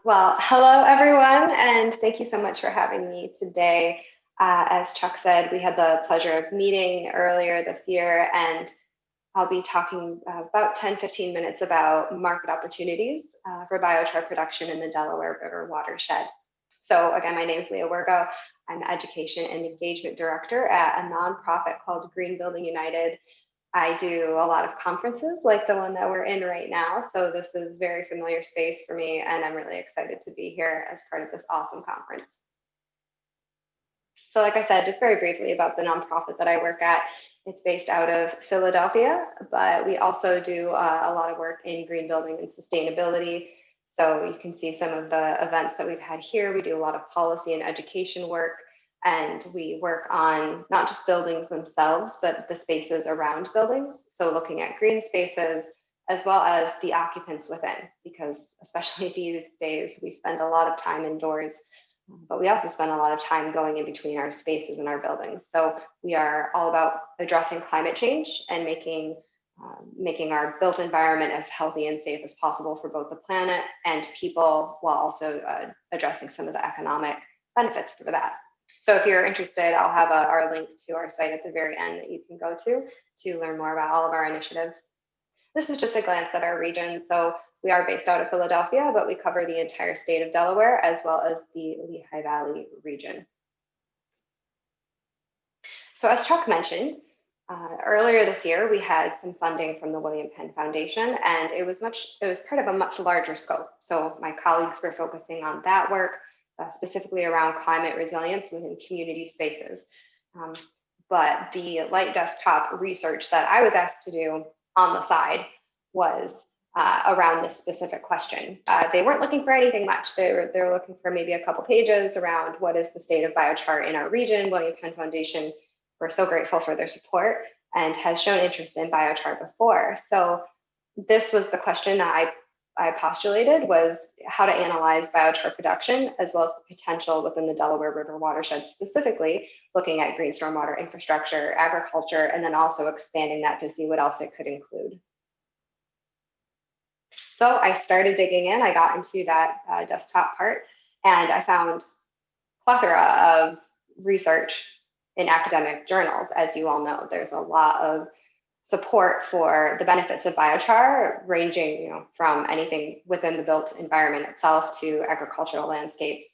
Well, hello everyone, and thank you so much for having me today. As Chuck said, we had the pleasure of meeting earlier this year, and I'll be talking about 10-15 minutes about market opportunities for biochar production in the Delaware River Watershed. So again, my name is Leah Wirgau. I'm Education and Engagement Director at a nonprofit called Green Building United. I do a lot of conferences like the one that we're in right now. So this is very familiar space for me, and I'm really excited to be here as part of this awesome conference. So like I said, just very briefly about the nonprofit that I work at. It's based out of Philadelphia, but we also do a lot of work in green building and sustainability. So you can see some of the events that we've had here. We do a lot of policy and education work, and we work on not just buildings themselves, but the spaces around buildings. So looking at green spaces, as well as the occupants within, because especially these days, we spend a lot of time indoors, but we also spend a lot of time going in between our spaces and our buildings. So we are all about addressing climate change and making our built environment as healthy and safe as possible for both the planet and people, while also addressing some of the economic benefits for that. So if you're interested, I'll have our link to our site at the very end that you can go to learn more about all of our initiatives. This is just a glance at our region. So we are based out of Philadelphia, but we cover the entire state of Delaware as well as the Lehigh Valley region. So as Chuck mentioned, earlier this year, we had some funding from the William Penn Foundation, and it was part of a much larger scope. So my colleagues were focusing on that work, specifically around climate resilience within community spaces. But the light desktop research that I was asked to do on the side was around this specific question. They weren't looking for anything much. They were looking for maybe a couple pages around what is the state of biochar in our region. William Penn Foundation, we're so grateful for their support and has shown interest in biochar before. So this was the question that I postulated, was how to analyze biochar production as well as the potential within the Delaware River Watershed, specifically looking at green stormwater infrastructure, agriculture, and then also expanding that to see what else it could include. So I started digging in. I got into that desktop part, and I found a plethora of research in academic journals. As you all know, there's a lot of support for the benefits of biochar, ranging from anything within the built environment itself to agricultural landscapes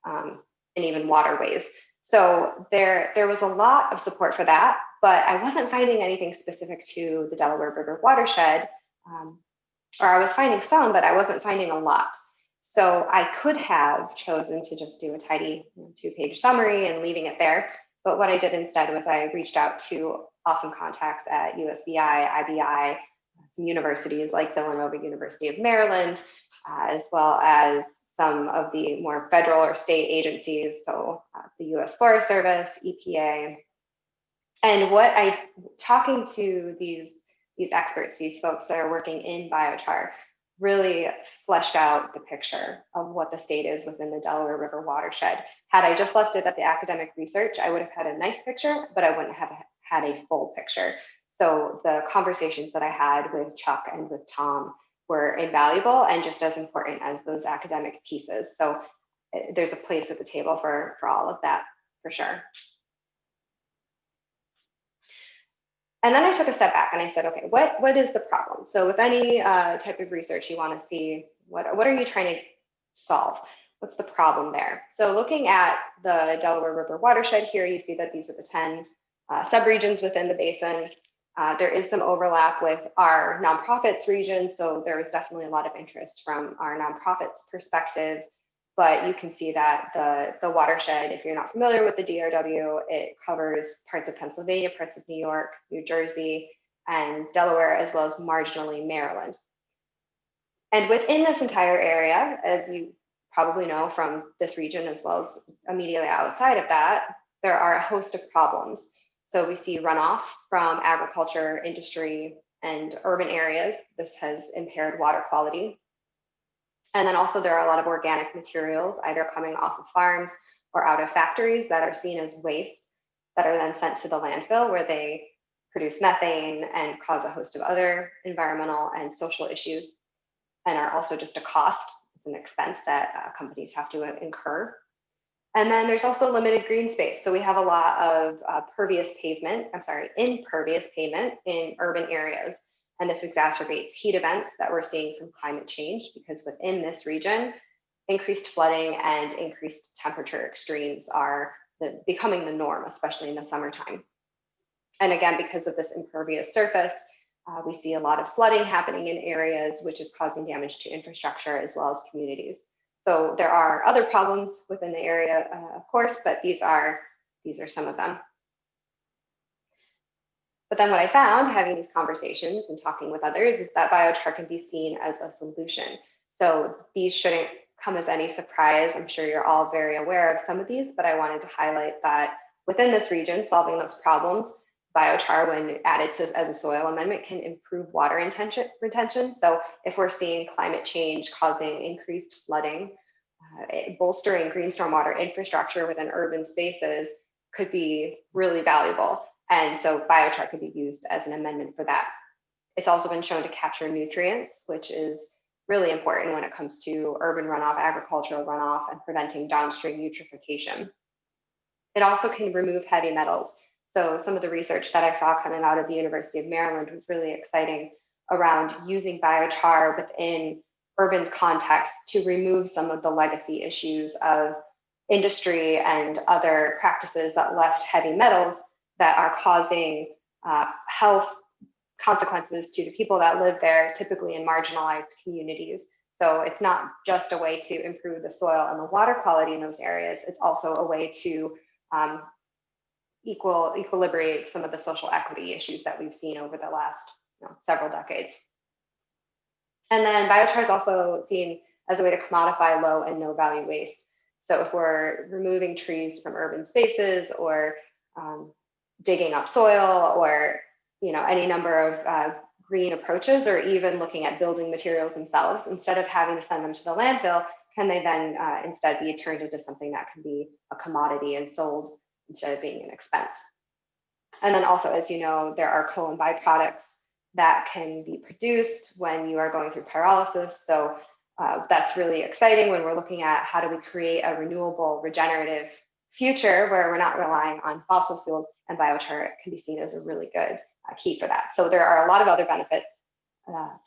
and even waterways. So there was a lot of support for that, but I wasn't finding anything specific to the Delaware River Watershed, or I was finding some, but I wasn't finding a lot. So I could have chosen to just do a tidy 2-page summary and leaving it there. But what I did instead was I reached out to awesome contacts at USBI, IBI, some universities like Villanova University of Maryland, as well as some of the more federal or state agencies, so the U.S. Forest Service, EPA. And talking to these experts, these folks that are working in biochar, really fleshed out the picture of what the state is within the Delaware River Watershed. Had I just left it at the academic research, I would have had a nice picture, but I wouldn't have had a full picture. So the conversations that I had with Chuck and with Tom were invaluable and just as important as those academic pieces. So there's a place at the table for all of that, for sure. And then I took a step back and I said, okay, what is the problem? So with any type of research, you want to see what are you trying to solve? What's the problem there? So looking at the Delaware River Watershed here, you see that these are the 10 subregions within the basin. There is some overlap with our nonprofits region, so there is definitely a lot of interest from our nonprofits perspective. But you can see that the watershed, if you're not familiar with the DRW, it covers parts of Pennsylvania, parts of New York, New Jersey, and Delaware, as well as marginally Maryland. And within this entire area, as you probably know from this region, as well as immediately outside of that, there are a host of problems. So we see runoff from agriculture, industry, and urban areas. This has impaired water quality. And then also there are a lot of organic materials either coming off of farms or out of factories that are seen as waste that are then sent to the landfill, where they produce methane and cause a host of other environmental and social issues, and are also just a cost. It's an expense that companies have to incur. And then there's also limited green space. So we have a lot of impervious pavement in urban areas. And this exacerbates heat events that we're seeing from climate change, because within this region, increased flooding and increased temperature extremes are becoming the norm, especially in the summertime. And again, because of this impervious surface, we see a lot of flooding happening in areas, which is causing damage to infrastructure as well as communities. So there are other problems within the area, of course, but these are some of them. But then what I found having these conversations and talking with others is that biochar can be seen as a solution. So these shouldn't come as any surprise. I'm sure you're all very aware of some of these, but I wanted to highlight that within this region, solving those problems, biochar, when added as a soil amendment, can improve water retention. So if we're seeing climate change causing increased flooding, bolstering green stormwater infrastructure within urban spaces could be really valuable. And so biochar could be used as an amendment for that. It's also been shown to capture nutrients, which is really important when it comes to urban runoff, agricultural runoff, and preventing downstream eutrophication. It also can remove heavy metals. So some of the research that I saw coming out of the University of Maryland was really exciting around using biochar within urban context to remove some of the legacy issues of industry and other practices that left heavy metals that are causing health consequences to the people that live there, typically in marginalized communities. So it's not just a way to improve the soil and the water quality in those areas, it's also a way to equilibrate some of the social equity issues that we've seen over the last several decades. And then biochar is also seen as a way to commodify low and no value waste. So if we're removing trees from urban spaces, or digging up soil, or any number of green approaches, or even looking at building materials themselves, instead of having to send them to the landfill, can they then instead be turned into something that can be a commodity and sold instead of being an expense? And then also, as you know, there are co and byproducts that can be produced when you are going through pyrolysis. So that's really exciting when we're looking at how do we create a renewable, regenerative future where we're not relying on fossil fuels, and biochar can be seen as a really good key for that. So there are a lot of other benefits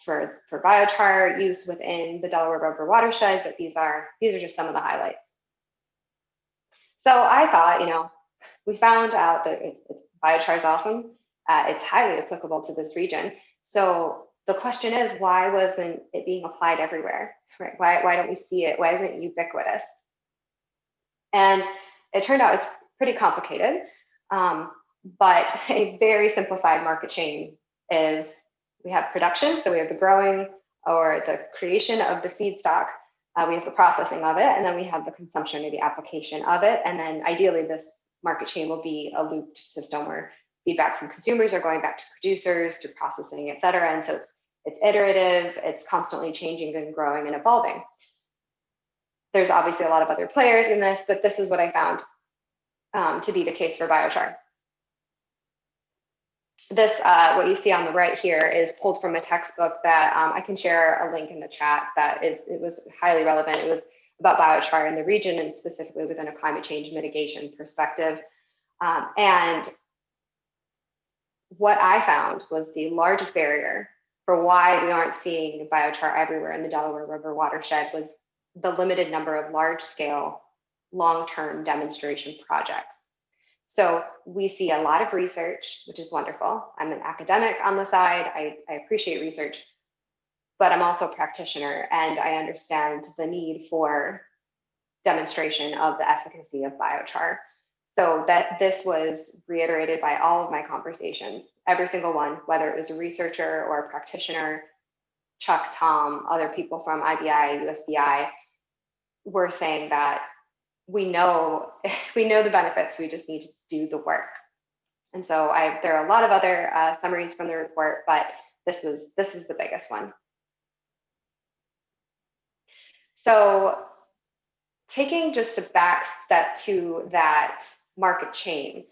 for biochar use within the Delaware River Watershed, but these are just some of the highlights. So I thought, we found out that biochar is awesome. It's highly applicable to this region. So the question is, why wasn't it being applied everywhere? Right? Why don't we see it? Why isn't it ubiquitous? And it turned out it's pretty complicated, but a very simplified market chain is we have production, so we have the growing or the creation of the feedstock, we have the processing of it, and then we have the consumption or the application of it. And then ideally this market chain will be a looped system where feedback from consumers are going back to producers through processing, et cetera. And so it's iterative, it's constantly changing and growing and evolving. There's obviously a lot of other players in this, but this is what I found to be the case for biochar. This, what you see on the right here, is pulled from a textbook that I can share a link in the chat. It was highly relevant. It was about biochar in the region, and specifically within a climate change mitigation perspective. And what I found was the largest barrier for why we aren't seeing biochar everywhere in the Delaware River watershed was the limited number of large-scale, long-term demonstration projects. So we see a lot of research, which is wonderful. I'm an academic on the side. I appreciate research, but I'm also a practitioner, and I understand the need for demonstration of the efficacy of biochar. So that this was reiterated by all of my conversations, every single one, whether it was a researcher or a practitioner, Chuck, Tom, other people from IBI, USBI, were saying that we know the benefits, we just need to do the work. And so there are a lot of other summaries from the report, but this was the biggest one. So taking just a back step to that market chain.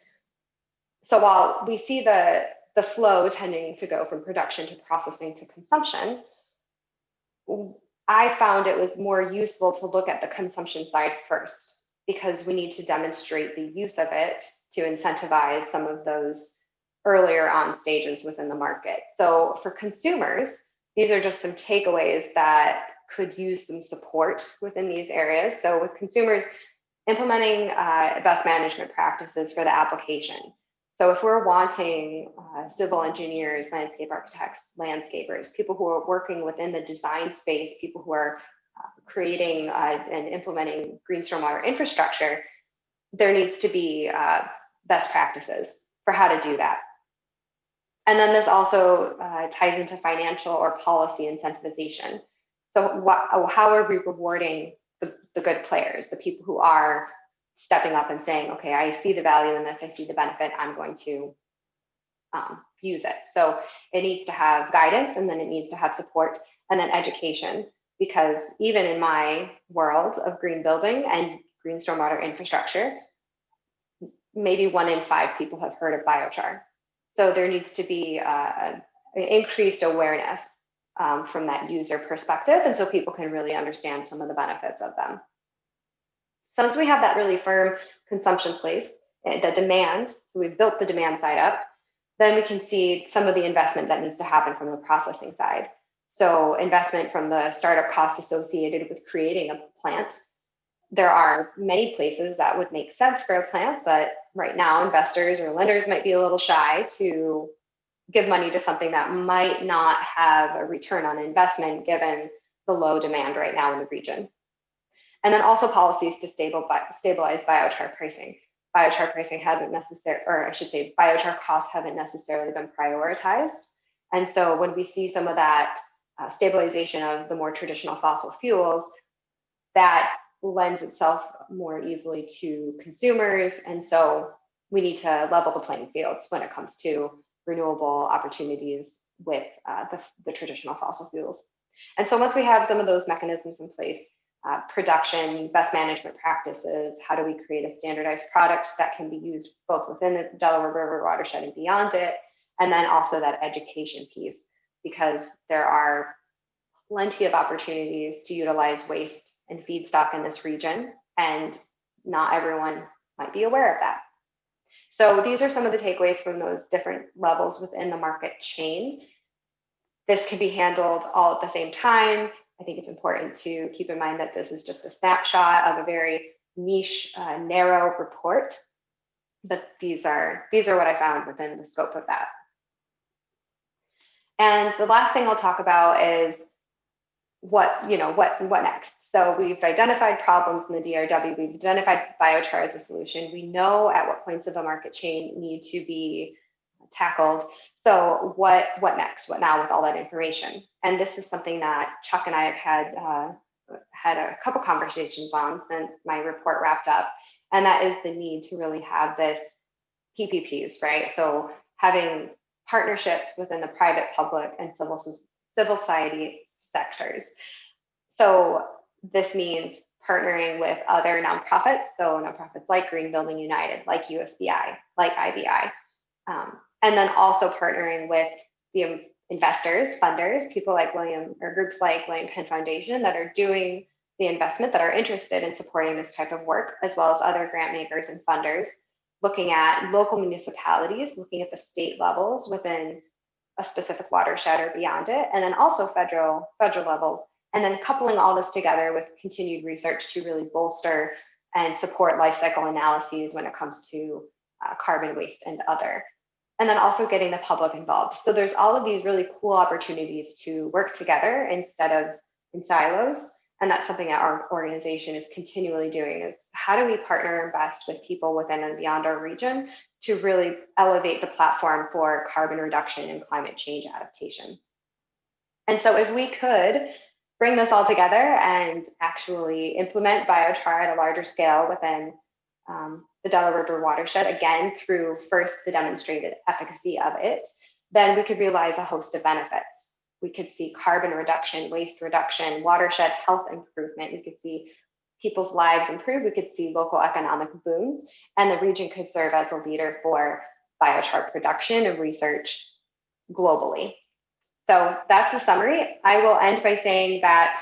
So while we see the flow tending to go from production to processing to consumption, I found it was more useful to look at the consumption side first, because we need to demonstrate the use of it to incentivize some of those earlier on stages within the market. So for consumers, these are just some takeaways that could use some support within these areas. So with consumers, implementing best management practices for the application. So if we're wanting civil engineers, landscape architects, landscapers, people who are working within the design space, people who are creating and implementing green stormwater infrastructure, there needs to be best practices for how to do that. And then this also ties into financial or policy incentivization. So how are we rewarding the good players, the people who are stepping up and saying, okay, I see the value in this, I see the benefit, I'm going to use it. So it needs to have guidance, and then it needs to have support, and then education. Because even in my world of green building and green stormwater infrastructure, maybe 1 in 5 people have heard of biochar. So there needs to be increased awareness from that user perspective, and so people can really understand some of the benefits of them. So once we have that really firm consumption place, the demand, so we've built the demand side up, then we can see some of the investment that needs to happen from the processing side. So investment from the startup costs associated with creating a plant. There are many places that would make sense for a plant, but right now investors or lenders might be a little shy to give money to something that might not have a return on investment given the low demand right now in the region. And then also policies to stabilize biochar pricing. Biochar pricing hasn't necessarily, or I should say, biochar costs haven't necessarily been prioritized. And so when we see some of that stabilization of the more traditional fossil fuels, that lends itself more easily to consumers. And so we need to level the playing fields when it comes to renewable opportunities with the traditional fossil fuels. And so once we have some of those mechanisms in place, production, best management practices, how do we create a standardized product that can be used both within the Delaware River watershed and beyond it, and then also that education piece, because there are plenty of opportunities to utilize waste and feedstock in this region, and not everyone might be aware of that. So these are some of the takeaways from those different levels within the market chain. This can be handled all at the same time. I think it's important to keep in mind that this is just a snapshot of a very niche, narrow report, but these are what I found within the scope of that. And the last thing I'll talk about is what next. So we've identified problems in the DRW. We've identified biochar as a solution. We know at what points of the market chain need to be tackled. So what next? What now with all that information? And this is something that Chuck and I have had a couple conversations on since my report wrapped up, and that is the need to really have this PPPs, right? So having partnerships within the private, public, and civil society sectors. So this means partnering with other nonprofits, so nonprofits like Green Building United, like USBI, like IBI, and then also partnering with the investors, funders, people like groups like William Penn Foundation that are doing the investment, that are interested in supporting this type of work, as well as other grant makers and funders, looking at local municipalities, looking at the state levels within a specific watershed or beyond it, and then also federal levels, and then coupling all this together with continued research to really bolster and support life cycle analyses when it comes to carbon waste and other. And then also getting the public involved. So there's all of these really cool opportunities to work together instead of in silos. And that's something that our organization is continually doing, is how do we partner and invest with people within and beyond our region to really elevate the platform for carbon reduction and climate change adaptation. And so if we could bring this all together and actually implement biochar at a larger scale within the Delaware River watershed, again, through first the demonstrated efficacy of it, then we could realize a host of benefits. We could see carbon reduction, waste reduction, watershed health improvement. We could see people's lives improve. We could see local economic booms, and the region could serve as a leader for biochar production and research globally. So that's the summary. I will end by saying that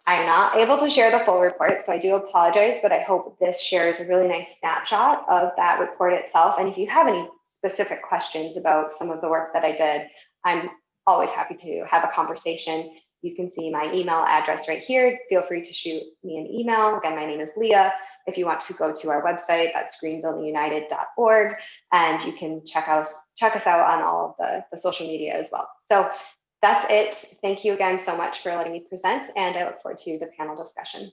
I am not able to share the full report, so I do apologize, but I hope this shares a really nice snapshot of that report itself. And if you have any specific questions about some of the work that I did, I'm always happy to have a conversation. You can see my email address right here. Feel free to shoot me an email. Again, my name is Leah. If you want to go to our website, that's greenbuildingunited.org, and you can check us out on all of the social media as well. So that's it. Thank you again so much for letting me present, and I look forward to the panel discussion.